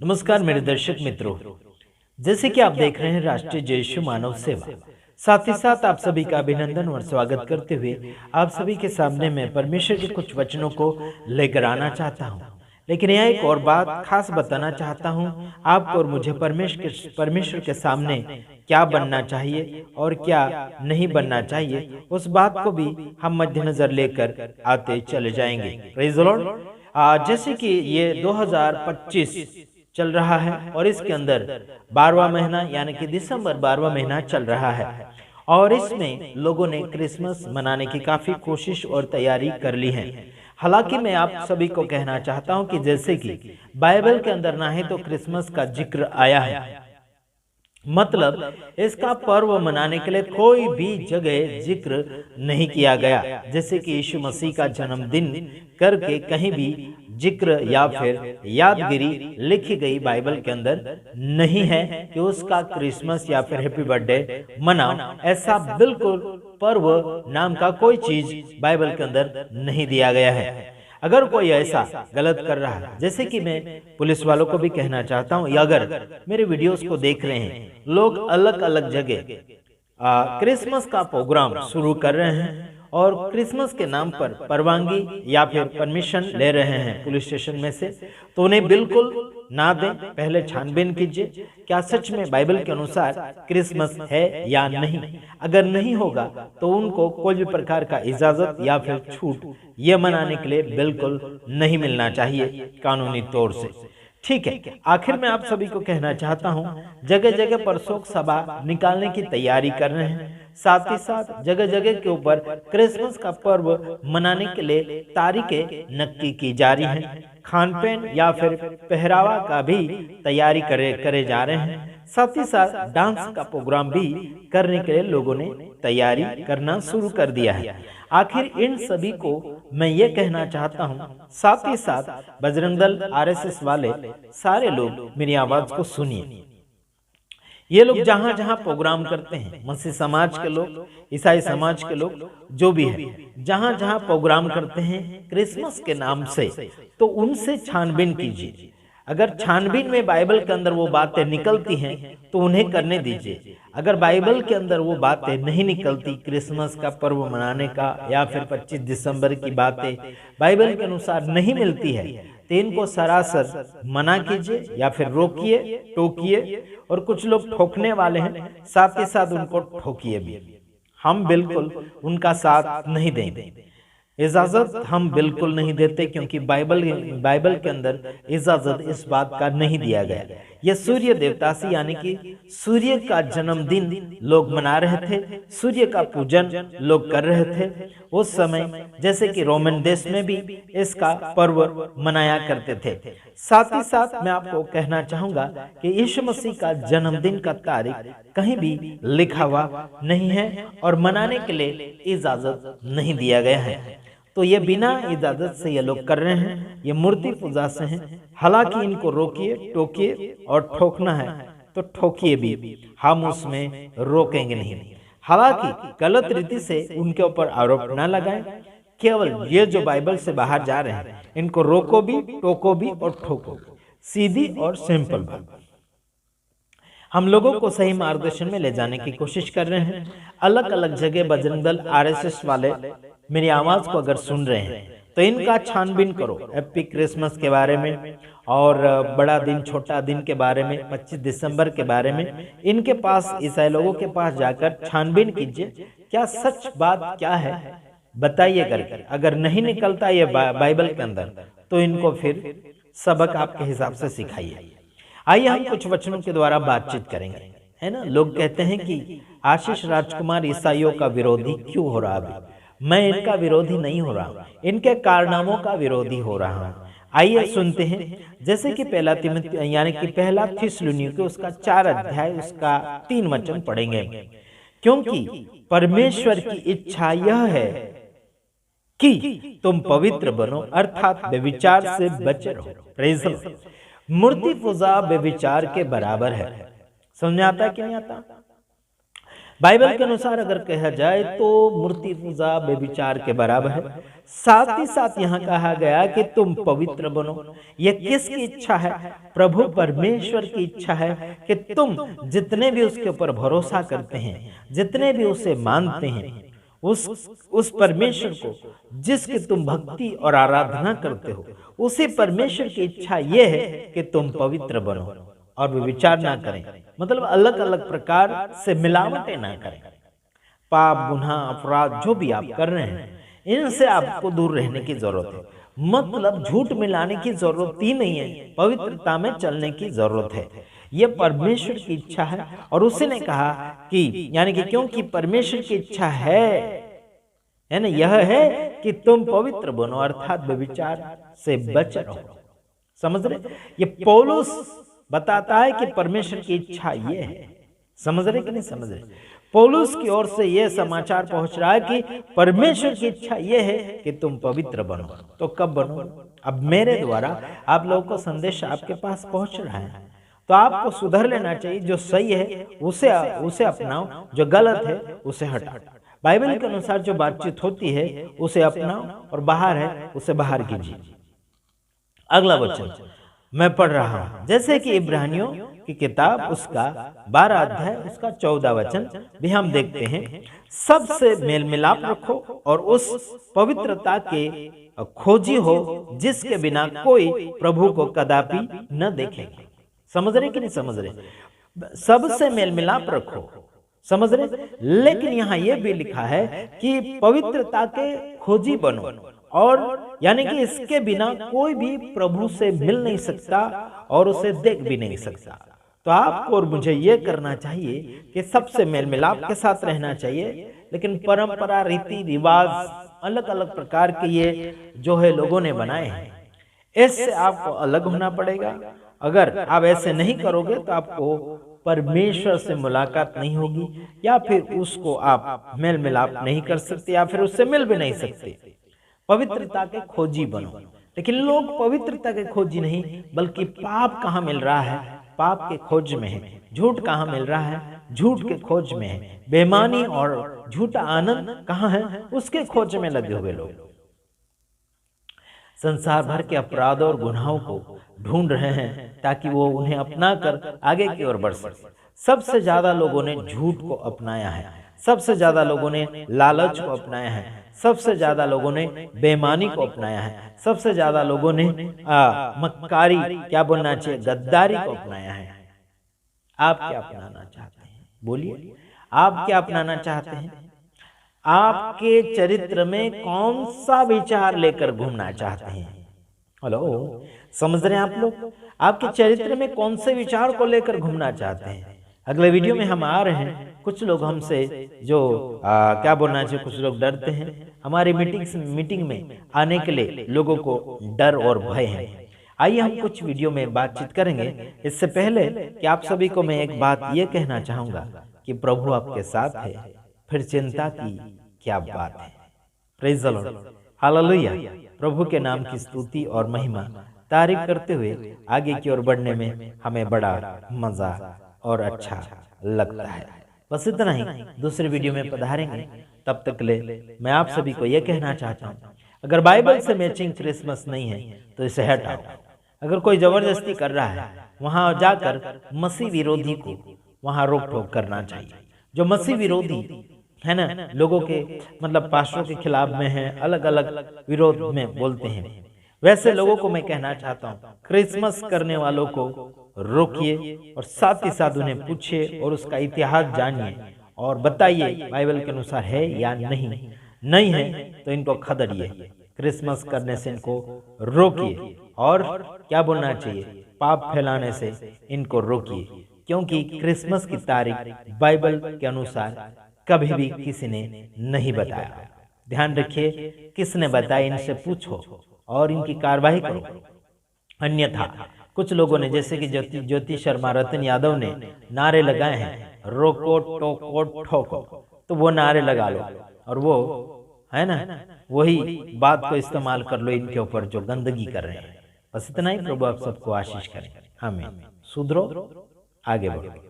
नमस्कार मेरे दर्शक मित्रों, जैसे कि आप देख रहे हैं राष्ट्रीय जय यीशु मानव सेवा, साथ ही साथ आप सभी का अभिनंदन और स्वागत करते हुए आप सभी के सामने मैं परमेश्वर के कुछ वचनों को लेकर आना चाहता हूं। लेकिन यह एक और बात खास बताना चाहता हूं आपको और मुझे परमेश्वर के सामने क्या बनना चाहिए और क्या नहीं बनना चाहिए, उस बात को भी हम मद्देनजर लेकर आते चले जाएंगे। Praise the Lord. जैसे कि ये 2025 चल रहा है और इसके अंदर 12वां महीना यानी कि दिसंबर 12वां महीना चल रहा है और इसमें लोगों ने क्रिसमस मनाने की काफी कोशिश और तैयारी कर ली है। हालांकि मैं आप सभी को कहना चाहता हूं कि जैसे कि बाइबल के अंदर ना ही तो क्रिसमस का जिक्र आया है, मतलब इसका पर्व मनाने के लिए कोई भी जगह जिक्र नहीं किया गया। जैसे कि यीशु मसीह का जन्मदिन करके कहीं भी जिक्र या फिर यादगिरी लिखी गई बाइबल के अंदर नहीं है कि उसका क्रिसमस या फिर हैप्पी बर्थडे मनाओ। ऐसा बिल्कुल पर्व नाम का कोई चीज बाइबल के अंदर नहीं दिया गया है। अगर कोई ऐसा गलत कर रहा है, जैसे कि मैं पुलिस वालों को भी कहना चाहता हूं, या अगर मेरे वीडियोस को देख रहे हैं लोग अलग अलग जगह क्रिसमस का प्रोग्राम शुरू कर रहे हैं और क्रिसमस के नाम पर परवानगी या फिर परमिशन ले रहे हैं पुलिस स्टेशन में से, तो उन्हें बिल्कुल ना दें। पहले छानबीन कीजिए क्या सच में बाइबल के अनुसार क्रिसमस है या नहीं। अगर नहीं होगा तो उनको कोई भी प्रकार का इजाजत या फिर छूट ये मनाने के लिए बिल्कुल नहीं मिलना चाहिए कानूनी तौर से। ठीक है, आखिर में आप सभी को कहना चाहता हूं, जगह जगह पर शोक सभा निकालने की तैयारी कर रहे हैं, साथ ही साथ जगह जगह के ऊपर क्रिसमस का पर्व मनाने के लिए तारीखें नक्की की जा रही हैं। खान पीन या फिर पहरावा का भी तैयारी करे जा रहे हैं। साथ ही साथ डांस का प्रोग्राम भी करने के लिए लोगों ने तैयारी करना शुरू कर दिया है। आखिर इन सभी को मैं ये कहना चाहता हूँ, साथ ही साथ बजरंग दल आरएसएस वाले सारे लोग मेरी आवाज को सुनिए। ये लोग जहां जहां प्रोग्राम करते हैं, मसीह समाज के लोग, ईसाई समाज के लोग, जो भी है, जहां जहां प्रोग्राम करते हैं क्रिसमस के नाम से, तो उनसे छानबीन कीजिए। अगर छानबीन में बाइबल के अंदर वो बातें निकलती हैं तो उन्हें करने दीजिए। अगर बाइबल के अंदर वो बातें नहीं निकलती, क्रिसमस का पर्व मनाने का या फिर 25 दिसंबर की बातें बाइबल के अनुसार नहीं मिलती है, तो इनको सरासर मना कीजिए या फिर रोकिए, टोकिए। और कुछ लोग ठोकने वाले हैं, साथ ही साथ उनको ठोकिए भी। हम बिल्कुल उनका साथ नहीं देंगे, इजाजत हम बिल्कुल नहीं देते, क्योंकि बाइबल के अंदर इजाजत इस बात का नहीं दिया गया। यह सूर्य देवता से यानी कि सूर्य का जन्मदिन लोग मना रहे थे, सूर्य का पूजन लोग कर रहे थे उस समय, जैसे कि रोमन देश में भी इसका पर्व मनाया करते थे। साथ ही साथ मैं आपको कहना चाहूंगा कि यीशु मसीह का जन्मदिन का तारीख कहीं भी लिखा हुआ नहीं है और मनाने के लिए इजाजत नहीं दिया गया है। तो ये बिना इजाजत से ये लोग कर रहे हैं, ये मूर्ति पूजा से हैं। हालांकि इनको रोकिए, टोकिए और ठोकना है तो ठोकिए भी, हम उसमें रोकेंगे नहीं। हालांकि गलत रीति से उनके ऊपर आरोप न लगाएं, केवल ये जो बाइबल से बाहर जा रहे हैं इनको रोको भी, टोको भी और ठोको। सीधी और सिंपल बात। हम लोगों को सही मार्गदर्शन में ले जाने की कोशिश कर रहे हैं। अलग अलग जगह बजरंग दल आरएसएस वाले मेरी आवाज को अगर सुन रहे हैं तो इनका छानबीन करो, हैप्पी क्रिसमस के बारे में और बड़ा दिन छोटा दिन के बारे में, 25 दिसंबर के बारे में इनके पास, ईसाई लोगों के पास जाकर छानबीन कीजिए क्या सच बात क्या है, बताइए करके। अगर नहीं निकलता ये बाइबल के अंदर तो इनको फिर सबक आपके हिसाब से सिखाइए। आइए हम कुछ वचनों के द्वारा बातचीत करेंगे, है ना। लोग कहते हैं कि आशीष राजकुमार ईसाइयों का विरोधी क्यों हो रहा है। मैं इनका विरोधी नहीं हो रहा, इनके कारनामों का विरोधी हो रहा हूं। आइए सुनते हैं। जैसे कि पहला थिस्सलुनीके उसका 4 अध्याय उसका 3 वचन पढ़ेंगे। क्योंकि परमेश्वर की इच्छा यह है कि तुम पवित्र बनो, अर्थात व्यभिचार से बचे रहो। Praise the lord. मूर्ति पूजा व्यभिचार के बराबर है। समझ में आता है कि नहीं आता? बाइबल के अनुसार अगर कहा जाए तो मूर्ति पूजा बेविचार के बराबर है। साथ ही साथ यहाँ कहा गया कि तुम पवित्र बनो। यह किसकी इच्छा है? प्रभु परमेश्वर की इच्छा है कि तुम जितने भी उसके ऊपर भरोसा करते हैं, जितने भी उसे मानते हैं, उस परमेश्वर को जिसकी तुम भक्ति और आराधना करते हो, उसी परमेश्वर की इच्छा यह है कि तुम पवित्र बनो और विचार ना करें, मतलब अलग अलग प्रकार से मिलावटें ना करें। पाप, गुनाह, अपराध जो भी आप कर रहे हैं, इनसे आपको दूर रहने की जरूरत है। मतलब झूठ मिलाने की जरूरत ही नहीं है, पवित्रता में चलने की जरूरत है। यह परमेश्वर की इच्छा है और उसी ने कहा कि यानी कि क्योंकि परमेश्वर की इच्छा है ना, यह है कि तुम पवित्र बनो, अर्थात व्यभिचार से बच रहो। समझ रहे? ये पौलुस बताता है कि परमेश्वर की इच्छा ये है। समझ रहे कि नहीं समझ रहे? पौलुस की ओर से यह समाचार पहुंच रहा है कि परमेश्वर की इच्छा यह है कि तुम पवित्र बनो। तो कब बनो? अब मेरे द्वारा आप लोगों को संदेश आपके पास पहुंच रहा है, तो आपको सुधर लेना चाहिए। जो सही है उसे अपनाओ, जो गलत है उसे हटाओ। बाइबल के अनुसार जो बातचीत होती है उसे अपनाओ और बाहर है उसे बाहर कीजिए। अगला वचन मैं पढ़ रहा हूं, जैसे कि इब्रानियों की किताब उसका 12 अध्याय उसका 14 वचन भी हम देखते हैं, सबसे मेल मिलाप रखो और उस पवित्रता के खोजी हो जिसके बिना कोई प्रभु को कदापि न देखेगा। समझ रहे कि नहीं समझ रहे? सबसे मेल मिलाप रखो, समझ रहे? लेकिन यहाँ यह भी लिखा है कि पवित्रता के खोजी बनो, और यानी कि इसके बिना कोई भी प्रभु से मिल नहीं सकता और उसे देख भी नहीं सकता। तो आपको और मुझे यह करना चाहिए कि सबसे मेल मिलाप के साथ रहना चाहिए। लेकिन परंपरा, रीति रिवाज, अलग अलग प्रकार के ये जो है लोगों ने बनाए हैं, इससे आपको अलग होना पड़ेगा। अगर आप ऐसे नहीं करोगे तो आपको परमेश्वर से मुलाकात नहीं होगी, या फिर उसको आप मेल मिलाप नहीं कर सकते, या फिर उससे मिल भी नहीं सकते। पवित्रता के खोजी बनो। लेकिन लोग पवित्रता के खोजी नहीं, बल्कि पाप कहाँ मिल रहा है, पाप के खोज में है। झूठ कहाँ मिल रहा है, झूठ के खोज में है। बेईमानी और झूठा आनंद कहाँ है, उसके खोज में लगे हुए लोग संसार भर के अपराधों और गुनाहों को ढूंढ रहे हैं ताकि वो उन्हें अपना कर आगे की ओर बढ़ सके। सबसे ज्यादा लोगों ने झूठ को अपनाया है, सबसे ज्यादा लोगों ने लालच को अपनाया है, सबसे ज्यादा लोगों ने बेईमानी को अपनाया है, सबसे ज्यादा लोगों ने मक्कारी, क्या बोलना चाहिए, गद्दारी को अपनाया है। आप क्या अपनाना चाहते हैं? बोलिए, आप क्या अपनाना चाहते हैं? आपके चरित्र में कौन सा विचार लेकर घूमना चाहते हैं? हेलो, समझ रहे हैं आप लोग? आपके चरित्र में कौन से विचार को लेकर घूमना चाहते हैं? अगले वीडियो में हम आ रहे हैं। कुछ लोग हमसे जो क्या बोलना चाहिए, कुछ लोग डरते हैं। हमारी मीटिंग में आने के लिए लोगों को डर और भय है। आइए हम कुछ वीडियो में बातचीत करेंगे। इससे पहले कि आप सभी को मैं एक बात ये कहना चाहूंगा कि प्रभु आपके साथ है, फिर चिंता की क्या बात है। Praise the lord, hallelujah. प्रभु के नाम की स्तुति और महिमा तारीफ करते हुए आगे की ओर बढ़ने में हमें बड़ा मजा और अच्छा लगता है। बस इतना ही, दूसरे वीडियो में पधारेंगे। तब तक ले मैं आप सभी को यह कहना चाहता हूँ, अगर बाइबल से मैचिंग क्रिसमस नहीं है तो इसे हटाओ। अगर कोई जबरदस्ती कर रहा है, वहां जाकर मसीह विरोधी को वहां रोक टोक करना चाहिए। जो मसीह विरोधी है ना, लोगों के मतलब पास्टरों के खिलाफ में है, अलग अलग विरोध में बोलते हैं, वैसे लोगों को मैं कहना चाहता हूँ, क्रिसमस करने वालों को रोकिए और साथ ही साथ उन्हें पूछिए और उसका इतिहास जानिए और बताइए बाइबल के अनुसार है या नहीं है तो इनको खदेड़िए, क्रिसमस करने से इनको रोकिए और क्या बोलना चाहिए, पाप फैलाने से इनको रोकिए, क्योंकि क्रिसमस की तारीख बाइबल के अनुसार कभी भी किसी ने नहीं बताया। ध्यान रखिए, किसने बताया इनसे पूछो और इनकी कार्रवाई करो। अन्यथा कुछ लोगों ने, जैसे कि ज्योति शर्मा, रतन यादव ने नारे लगाए हैं, रोको टोको ठोको, तो वो नारे लगा लो और वो है ना, वही बात को इस्तेमाल कर लो इनके ऊपर जो गंदगी कर रहे हैं। बस इतना ही। प्रभु आप सबको आशीष करें। हमें सुधरो, आगे बढ़ो।